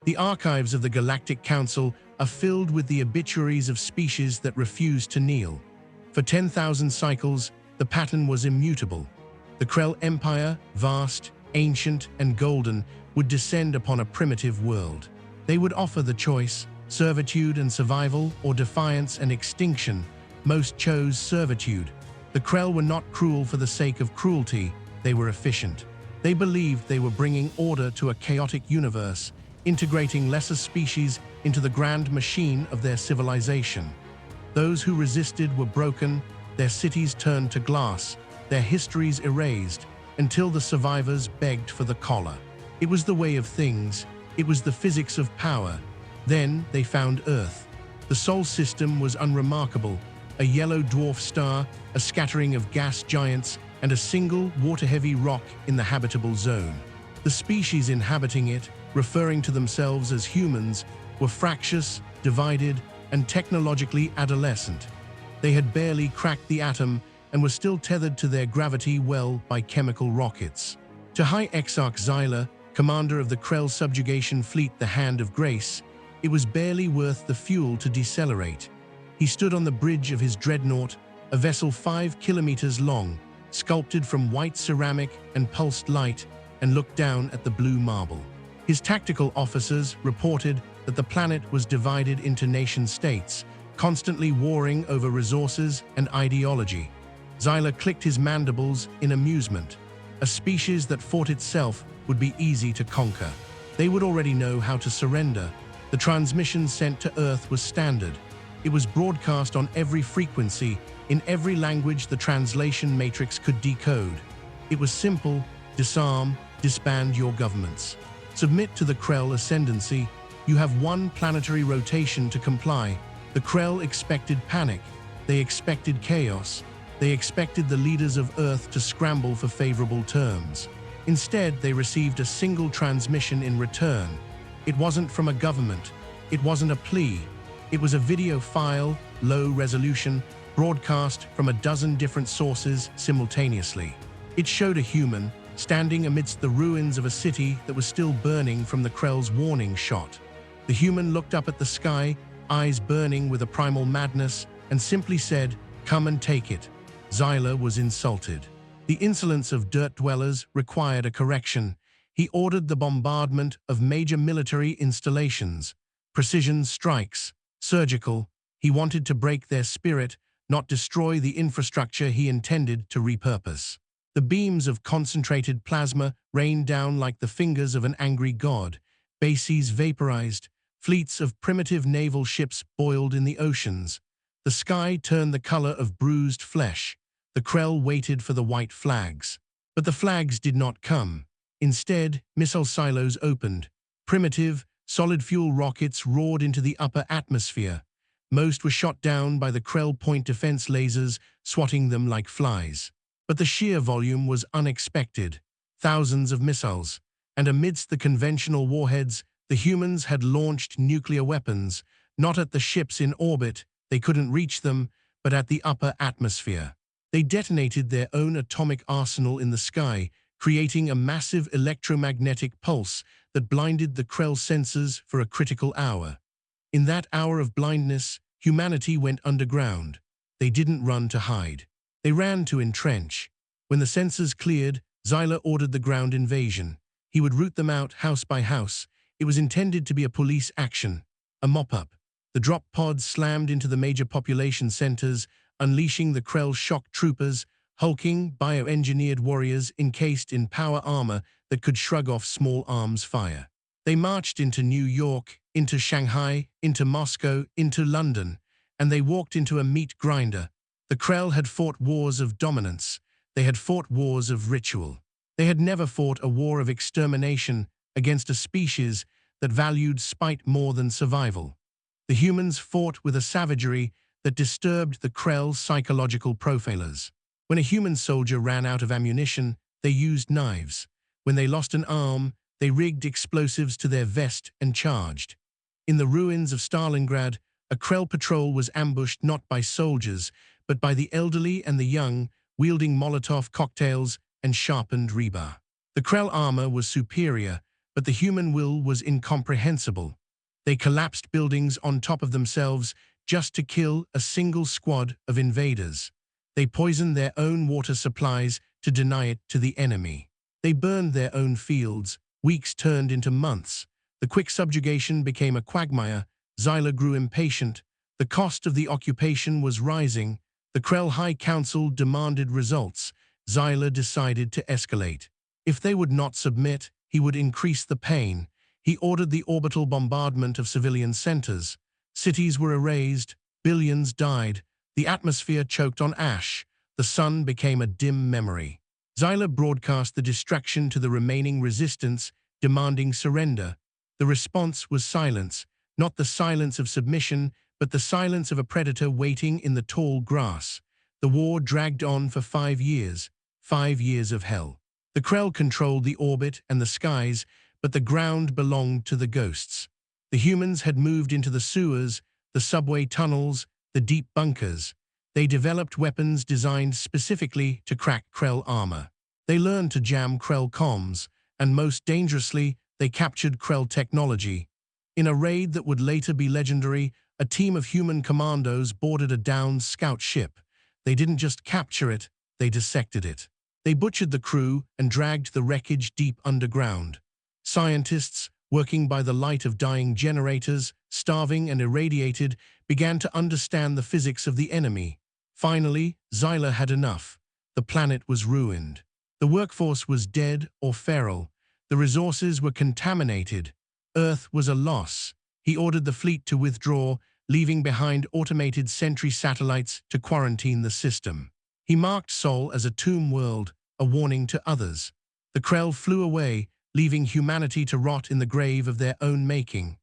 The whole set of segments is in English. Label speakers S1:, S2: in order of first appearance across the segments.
S1: The archives of the Galactic Council are filled with the obituaries of species that refuse to kneel. For 10,000 cycles, the pattern was immutable. The Krell Empire, vast, ancient, and golden, would descend upon a primitive world. They would offer the choice, servitude and survival, or defiance and extinction. Most chose servitude. The Krell were not cruel for the sake of cruelty, they were efficient. They believed they were bringing order to a chaotic universe, integrating lesser species into the grand machine of their civilization. Those who resisted were broken, their cities turned to glass, their histories erased, until the survivors begged for the collar. It was the way of things, it was the physics of power. Then they found Earth. The Sol system was unremarkable, a yellow dwarf star, a scattering of gas giants, and a single water-heavy rock in the habitable zone. The species inhabiting it, referring to themselves as humans, were fractious, divided, and technologically adolescent. They had barely cracked the atom and were still tethered to their gravity well by chemical rockets. To High Exarch Xyla, commander of the Krell subjugation fleet the Hand of Grace, it was barely worth the fuel to decelerate. He stood on the bridge of his dreadnought, a vessel 5 kilometers long, sculpted from white ceramic and pulsed light, and looked down at the blue marble. His tactical officers reported that the planet was divided into nation-states, constantly warring over resources and ideology. Xyla clicked his mandibles in amusement. A species that fought itself would be easy to conquer. They would already know how to surrender. The transmission sent to Earth was standard. It was broadcast on every frequency, in every language the translation matrix could decode. It was simple: disarm, disband your governments. Submit to the Krell ascendancy. You have one planetary rotation to comply. The Krell expected panic. They expected chaos. They expected the leaders of Earth to scramble for favorable terms. Instead, they received a single transmission in return. It wasn't from a government. It wasn't a plea. It was a video file, low resolution, broadcast from a dozen different sources simultaneously. It showed a human standing amidst the ruins of a city that was still burning from the Krell's warning shot. The human looked up at the sky, eyes burning with a primal madness, and simply said, "Come and take it." Xyla was insulted. The insolence of dirt dwellers required a correction. He ordered the bombardment of major military installations. Precision strikes, surgical. He wanted to break their spirit, not destroy the infrastructure he intended to repurpose. The beams of concentrated plasma rained down like the fingers of an angry god. Bases vaporized. Fleets of primitive naval ships boiled in the oceans. The sky turned the color of bruised flesh. The Krell waited for the white flags. But the flags did not come. Instead, missile silos opened. Primitive, solid-fuel rockets roared into the upper atmosphere. Most were shot down by the Krell point defense lasers, swatting them like flies. But the sheer volume was unexpected. Thousands of missiles. And amidst the conventional warheads, the humans had launched nuclear weapons, not at the ships in orbit, they couldn't reach them, but at the upper atmosphere. They detonated their own atomic arsenal in the sky, creating a massive electromagnetic pulse that blinded the Krell sensors for a critical hour. In that hour of blindness, humanity went underground. They didn't run to hide. They ran to entrench. When the sensors cleared, Xyla ordered the ground invasion. He would root them out house by house. It was intended to be a police action, a mop-up. The drop pods slammed into the major population centers, unleashing the Krell shock troopers, hulking, bioengineered warriors encased in power armor that could shrug off small arms fire. They marched into New York, into Shanghai, into Moscow, into London, and they walked into a meat grinder. The Krell had fought wars of dominance. They had fought wars of ritual. They had never fought a war of extermination against a species that valued spite more than survival. The humans fought with a savagery that disturbed the Krell's psychological profilers. When a human soldier ran out of ammunition, they used knives. When they lost an arm, they rigged explosives to their vest and charged. In the ruins of Stalingrad, a Krell patrol was ambushed not by soldiers, but by the elderly and the young, wielding Molotov cocktails and sharpened rebar. The Krell armor was superior, But the human will was incomprehensible. They collapsed buildings on top of themselves just to kill a single squad of invaders. They poisoned their own water supplies to deny it to the enemy. They burned their own fields. Weeks turned into months. The quick subjugation became a quagmire. Xyla grew impatient. The cost of the occupation was rising. The Krell High Council demanded results. Xyla decided to escalate. If they would not submit, he would increase the pain. He ordered the orbital bombardment of civilian centers. Cities were erased. Billions died. The atmosphere choked on ash. The sun became a dim memory. Xyla broadcast the distraction to the remaining resistance, demanding surrender. The response was silence, not the silence of submission, but the silence of a predator waiting in the tall grass. The war dragged on for 5 years, 5 years of hell. The Krell controlled the orbit and the skies, but the ground belonged to the ghosts. The humans had moved into the sewers, the subway tunnels, the deep bunkers. They developed weapons designed specifically to crack Krell armor. They learned to jam Krell comms, and most dangerously, they captured Krell technology. In a raid that would later be legendary, a team of human commandos boarded a downed scout ship. They didn't just capture it, they dissected it. They butchered the crew and dragged the wreckage deep underground. Scientists, working by the light of dying generators, starving and irradiated, began to understand the physics of the enemy. Finally, Xyla had enough. The planet was ruined. The workforce was dead or feral. The resources were contaminated. Earth was a loss. He ordered the fleet to withdraw, leaving behind automated sentry satellites to quarantine the system. He marked Sol as a tomb world, a warning to others. The Krell flew away, leaving humanity to rot in the grave of their own making.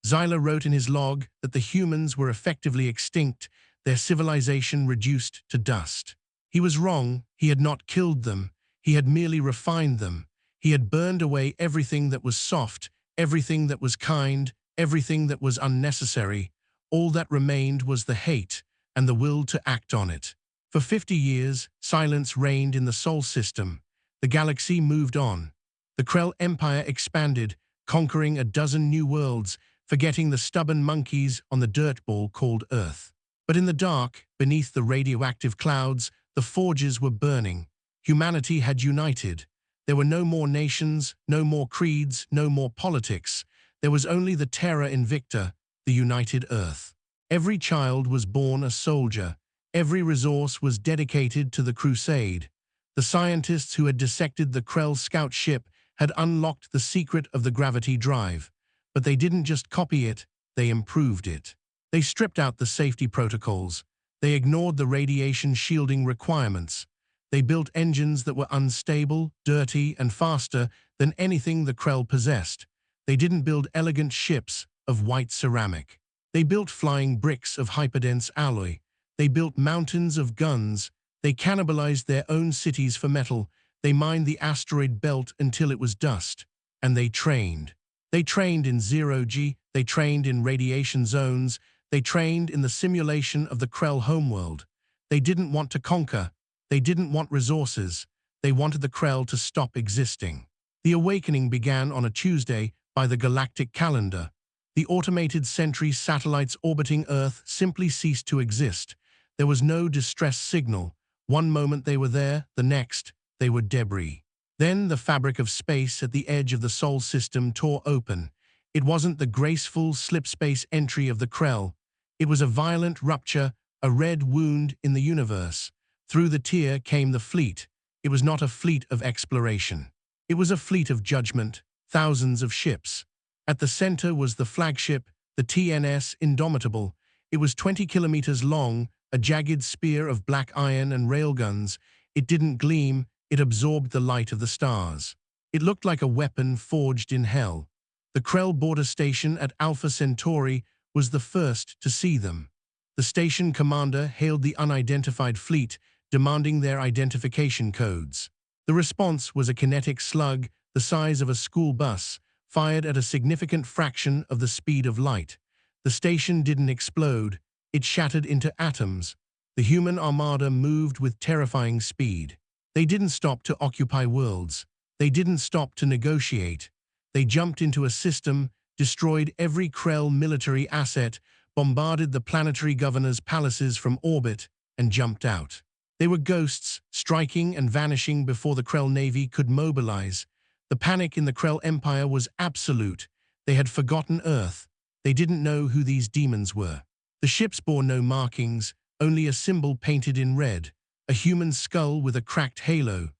S1: Xyla wrote in his log that the humans were effectively extinct, their civilization reduced to dust. He was wrong. He had not killed them. He had merely refined them. He had burned away everything that was soft, everything that was kind, everything that was unnecessary. All that remained was the hate and the will to act on it. For 50 years, silence reigned in the Sol system. The galaxy moved on. The Krell Empire expanded, conquering a dozen new worlds, forgetting the stubborn monkeys on the dirt ball called Earth. But in the dark, beneath the radioactive clouds, the forges were burning. Humanity had united. There were no more nations, no more creeds, no more politics. There was only the Terra Invicta, the united Earth. Every child was born a soldier. Every resource was dedicated to the crusade. The scientists who had dissected the Krell scout ship had unlocked the secret of the gravity drive. But they didn't just copy it, they improved it. They stripped out the safety protocols. They ignored the radiation shielding requirements. They built engines that were unstable, dirty, and faster than anything the Krell possessed. They didn't build elegant ships of white ceramic. They built flying bricks of hyperdense alloy. They built mountains of guns. They cannibalized their own cities for metal. They mined the asteroid belt until it was dust. And they trained. They trained in zero-G. They trained in radiation zones. They trained in the simulation of the Krell homeworld. They didn't want to conquer. They didn't want resources. They wanted the Krell to stop existing. The awakening began on a Tuesday by the galactic calendar. The automated sentry satellites orbiting Earth simply ceased to exist. There was no distress signal. One moment they were there, the next, they were debris. Then the fabric of space at the edge of the Sol system tore open. It wasn't the graceful slipspace entry of the Krell. It was a violent rupture, a red wound in the universe. Through the tear came the fleet. It was not a fleet of exploration. It was a fleet of judgment, thousands of ships. At the center was the flagship, the TNS Indomitable. It was 20 kilometers long, a jagged spear of black iron and railguns. It didn't gleam, it absorbed the light of the stars. It looked like a weapon forged in hell. The Krell border station at Alpha Centauri was the first to see them. The station commander hailed the unidentified fleet, demanding their identification codes. The response was a kinetic slug the size of a school bus, fired at a significant fraction of the speed of light. The station didn't explode, it shattered into atoms. The human armada moved with terrifying speed. They didn't stop to occupy worlds. They didn't stop to negotiate. They jumped into a system, destroyed every Krell military asset, bombarded the planetary governor's palaces from orbit, and jumped out. They were ghosts, striking and vanishing before the Krell Navy could mobilize. The panic in the Krell Empire was absolute. They had forgotten Earth. They didn't know who these demons were. The ships bore no markings, only a symbol painted in red, a human skull with a cracked halo.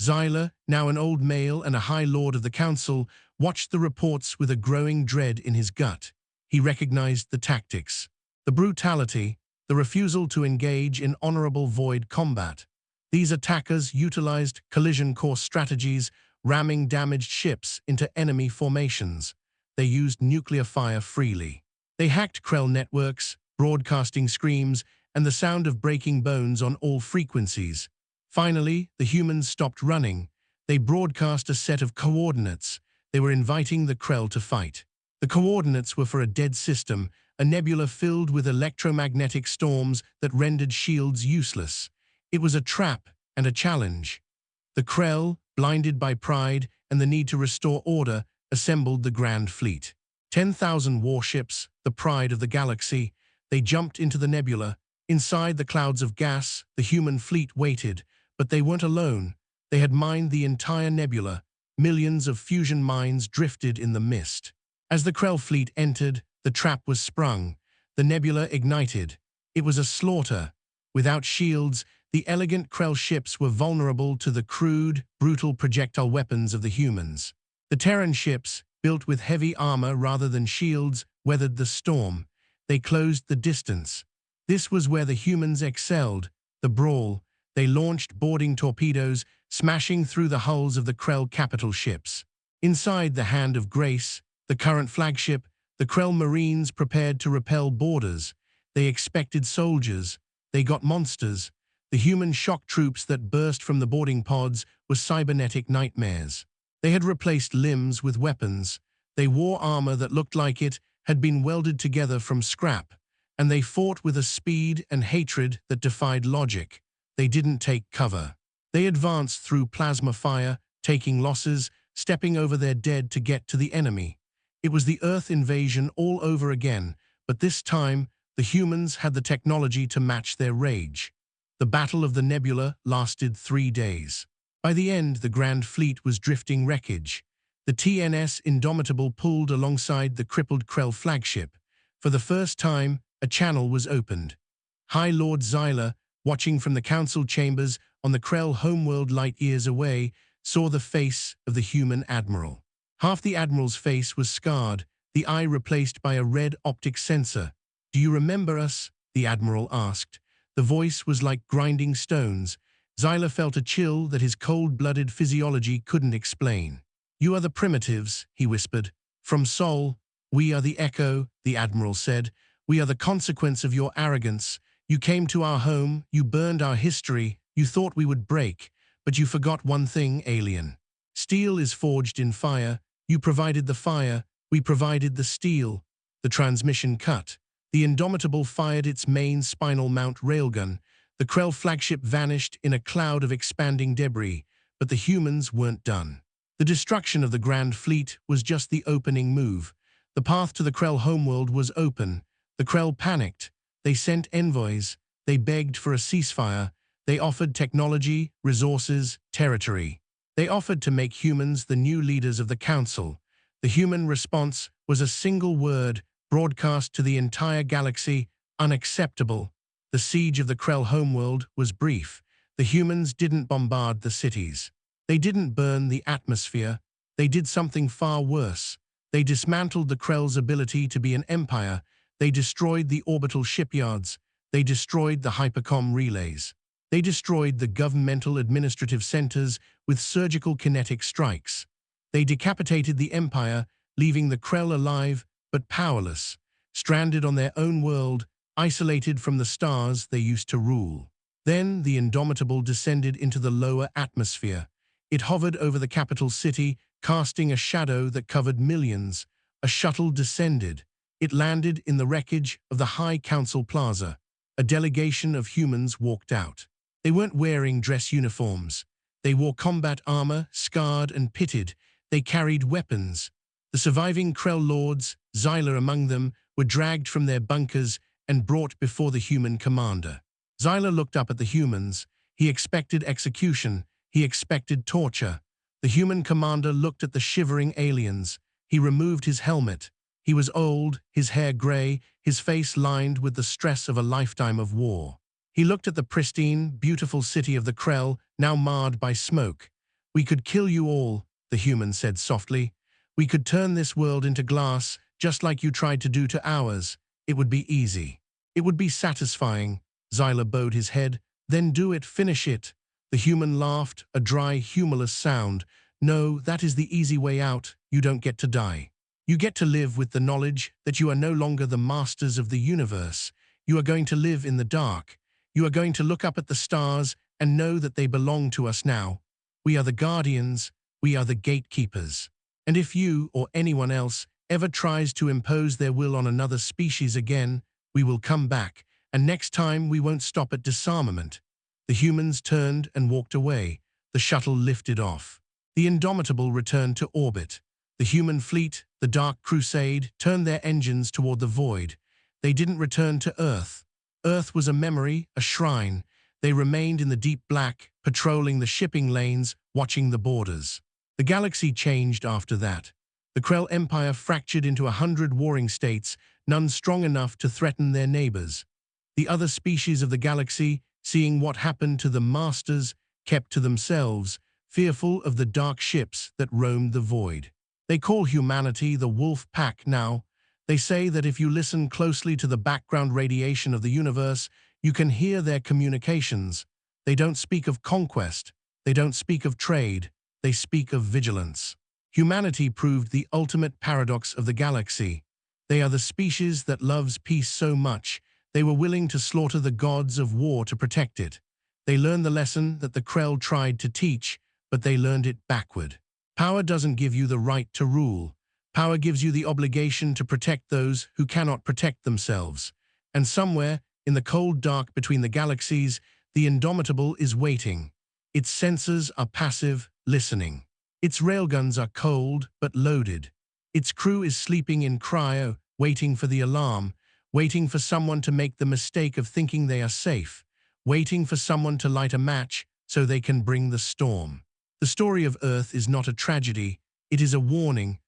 S1: Xyla, now an old male and a high lord of the council, watched the reports with a growing dread in his gut. He recognized the tactics, the brutality, the refusal to engage in honorable void combat. These attackers utilized collision course strategies, ramming damaged ships into enemy formations. They used nuclear fire freely. They hacked Krell networks, broadcasting screams and the sound of breaking bones on all frequencies. Finally, the humans stopped running. They broadcast a set of coordinates. They were inviting the Krell to fight. The coordinates were for a dead system, a nebula filled with electromagnetic storms that rendered shields useless. It was a trap and a challenge. The Krell, blinded by pride and the need to restore order, assembled the Grand Fleet. 10,000 warships, the pride of the galaxy. They jumped into the nebula. Inside the clouds of gas, the human fleet waited, but they weren't alone. They had mined the entire nebula. Millions of fusion mines drifted in the mist. As the Krell fleet entered, the trap was sprung. The nebula ignited. It was a slaughter. Without shields, the elegant Krell ships were vulnerable to the crude, brutal projectile weapons of the humans. The Terran ships, built with heavy armor rather than shields, weathered the storm. They closed the distance. This was where the humans excelled, the brawl. They launched boarding torpedoes, smashing through the hulls of the Krell capital ships. Inside the Hand of Grace, the current flagship, the Krell Marines prepared to repel boarders. They expected soldiers. They got monsters. The human shock troops that burst from the boarding pods were cybernetic nightmares. They had replaced limbs with weapons. They wore armor that looked like it had been welded together from scrap. And they fought with a speed and hatred that defied logic. They didn't take cover. They advanced through plasma fire, taking losses, stepping over their dead to get to the enemy. It was the Earth invasion all over again, but this time, the humans had the technology to match their rage. The Battle of the Nebula lasted 3 days. By the end, the Grand Fleet was drifting wreckage. The TNS Indomitable pulled alongside the crippled Krell flagship. For the first time, a channel was opened. High Lord Xyla, watching from the council chambers on the Krell homeworld light years away, saw the face of the human admiral. Half the admiral's face was scarred, the eye replaced by a red optic sensor. "Do you remember us?" the admiral asked. The voice was like grinding stones. Xyla felt a chill that his cold-blooded physiology couldn't explain. "You are the primitives," he whispered. "From Sol, we are the echo," the admiral said. "We are the consequence of your arrogance. You came to our home, you burned our history, you thought we would break, but you forgot one thing, alien. Steel is forged in fire. You provided the fire, we provided the steel." The transmission cut. The Indomitable fired its main spinal mount railgun. The Krell flagship vanished in a cloud of expanding debris, but the humans weren't done. The destruction of the Grand Fleet was just the opening move. The path to the Krell homeworld was open. The Krell panicked. They sent envoys. They begged for a ceasefire. They offered technology, resources, territory. They offered to make humans the new leaders of the council. The human response was a single word, broadcast to the entire galaxy: unacceptable. The siege of the Krell homeworld was brief. The humans didn't bombard the cities. They didn't burn the atmosphere. They did something far worse. They dismantled the Krell's ability to be an empire. They destroyed the orbital shipyards. They destroyed the hypercom relays. They destroyed the governmental administrative centers with surgical kinetic strikes. They decapitated the empire, leaving the Krell alive but powerless, stranded on their own world, isolated from the stars they used to rule. Then the Indomitable descended into the lower atmosphere. It hovered over the capital city, casting a shadow that covered millions. A shuttle descended. It landed in the wreckage of the High Council Plaza. A delegation of humans walked out. They weren't wearing dress uniforms. They wore combat armor, scarred and pitted. They carried weapons. The surviving Krell lords, Xyla among them, were dragged from their bunkers and brought before the human commander. Xyla looked up at the humans. He expected execution. He expected torture. The human commander looked at the shivering aliens. He removed his helmet. He was old, his hair gray, his face lined with the stress of a lifetime of war. He looked at the pristine, beautiful city of the Krell, now marred by smoke. "We could kill you all," the human said softly. "We could turn this world into glass, just like you tried to do to ours. It would be easy. It would be satisfying." Xyla bowed his head. "Then do it, finish it." The human laughed, a dry, humorless sound. "No, that is the easy way out. You don't get to die. You get to live with the knowledge that you are no longer the masters of the universe. You are going to live in the dark. You are going to look up at the stars and know that they belong to us now. We are the guardians. We are the gatekeepers. And if you or anyone else ever tries to impose their will on another species again, we will come back. And next time we won't stop at disarmament." The humans turned and walked away. The shuttle lifted off. The Indomitable returned to orbit. The human fleet, the Dark Crusade, turned their engines toward the void. They didn't return to Earth. Earth was a memory, a shrine. They remained in the deep black, patrolling the shipping lanes, watching the borders. The galaxy changed after that. The Krell Empire fractured into 100 warring states, none strong enough to threaten their neighbors. The other species of the galaxy, seeing what happened to the masters, kept to themselves, fearful of the dark ships that roamed the void. They call humanity the wolf pack now. They say that if you listen closely to the background radiation of the universe, you can hear their communications. They don't speak of conquest. They don't speak of trade. They speak of vigilance. Humanity proved the ultimate paradox of the galaxy. They are the species that loves peace so much, they were willing to slaughter the gods of war to protect it. They learned the lesson that the Krell tried to teach, but they learned it backward. Power doesn't give you the right to rule. Power gives you the obligation to protect those who cannot protect themselves. And somewhere, in the cold dark between the galaxies, the Indomitable is waiting. Its sensors are passive, listening. Its railguns are cold, but loaded. Its crew is sleeping in cryo, waiting for the alarm, waiting for someone to make the mistake of thinking they are safe, waiting for someone to light a match so they can bring the storm. The story of Earth is not a tragedy. It is a warning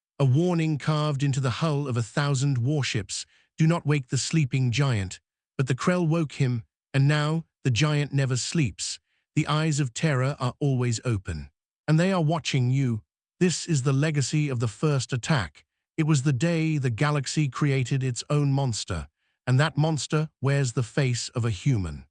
S1: carved into the hull of 1,000 warships. Do not wake the sleeping giant. But the Krell woke him, and now the giant never sleeps. The eyes of terror are always open. And they are watching you. This is the legacy of the first attack. It was the day the galaxy created its own monster, and that monster wears the face of a human.